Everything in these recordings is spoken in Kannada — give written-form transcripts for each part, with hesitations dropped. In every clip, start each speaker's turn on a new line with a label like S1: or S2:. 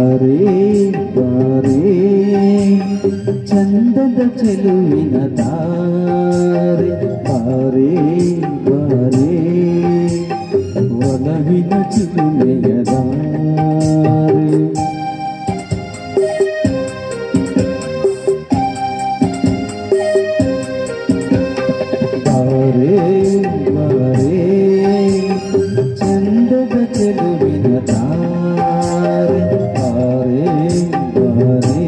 S1: ಬಾರೇ ಬಾರೇ ಚಂದದ ಚೆಲುವಿನ ತಾರೆ ಬಾರೇ ಬಾರೇ ಒಲವಿನ ಚಿಲುಮೆಯ ದಾರೆ ಬಾರೇ ಬಾರೇ ಚಂದದ ಚೆಲುವಿನ ತಾರೆ ಬಾರೇ ಬಾರೇ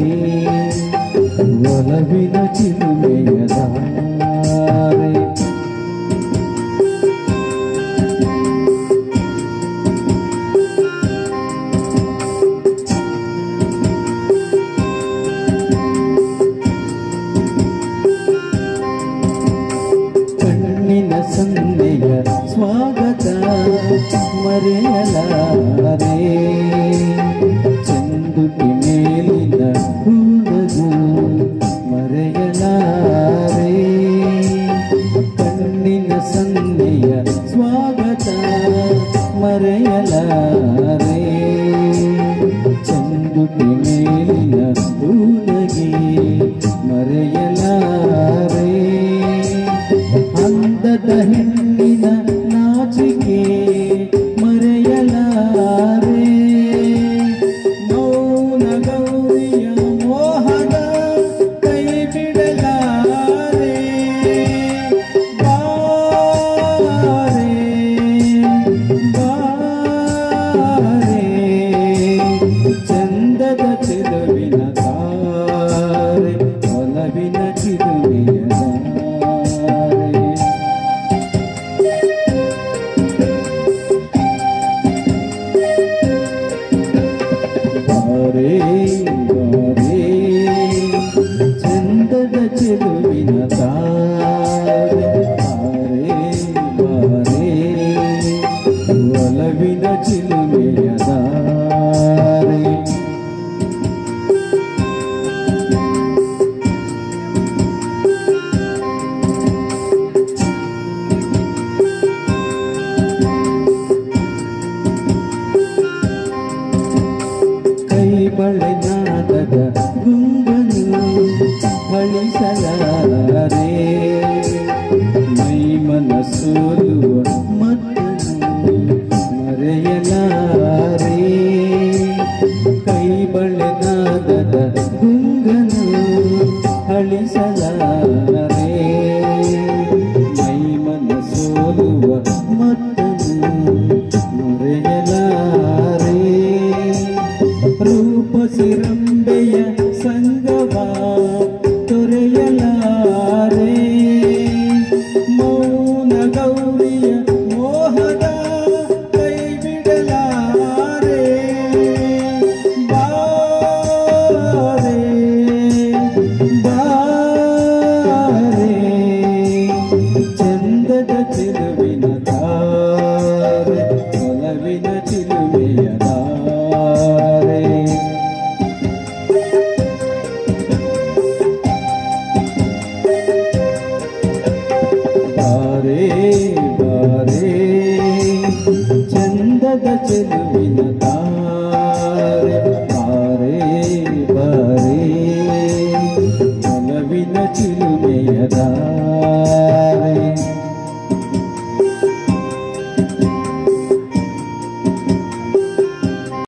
S1: ಒಲವಿನ ಚಿಲುಮೆಯ ದಾರೆ ಕಣ್ಣಿನ ಸಂದೆಯ ಸ್ವಾಗತ ಮರೆಯಲಾರೆ ಚಂದುಟಿ ಮೇಲಿನ ಹೂನಗು ಮರೆಯಲಾರೆ ಕಣ್ಣಿನ ಸಂದೆಯ ಸ್ವಾಗತ ಮರೆಯಲಾರೆ ಚಂದುಟಿ ಮೇಲಿನ ಹೂನಗೆ ಮರೆಯಲಾರೆ ಅಂದದ ಹೆಣ್ಣಿನ ನಾಚಿಕೆ ಮರೆಯಲಾರೆ ಮೌನ ಗೌರಿಯ ಮೋಹದ ಕೈ ಬಿಡಲಾರೆ ಬಾರೆ ಬಾರೆ ಚಂದದ ಚೆಲುವಿನ ತಾರೆ ಒಲವಿನ ಚಿಲುಮೆಯ ಬಾರೇ ಬಾರೇ ಚಂದದ ಚೆಲುವಿನ ತಾರೆ ಬಾರೇ ಬಾರೇ ಒಲವಿನ ಚಿಲುಮೆಯ ದಾರೆ ಕೈ ಬಳೆನಾದದ ಗುಂಗನು ಅಳಿಸಲಾರೆ ಮೈ ಮನಸೋಲುವ ಮತ್ತನು ಮರೆಯಲಾರೆ ಕೈ ಬಳೆನಾದದ ಗುಂಗನು ಅಳಿಸಲಾರೆ ಮೈ ಮನಸೋಲುವ ಮತ್ತನು ಮರೆಯಲಾರೆ ರೂಪಸಿರಂಬೆಯ ಸಂಗವ ತೊರೆಯಲಾರೆ ಮೌನ ಗೌರಿಯ ಮೋಹದ ಕೈ ಬಿಡಲಾರೆ ಬಾರೆ ಬಾರೆ ಚಂದದ ಚೆಲುವಿನ ತಾರೆ ಒಲವಿನ ಚಿಲುಮೆಯ ದಾರೆ ಬಾರೇ ಬಾರೇ ಚಂದದ ಚೆಲುವಿನ ತಾರೆ ಬಾರೇ ಬಾರೇ ಒಲವಿನ ಚಿಲುಮೆಯ ದಾರೆ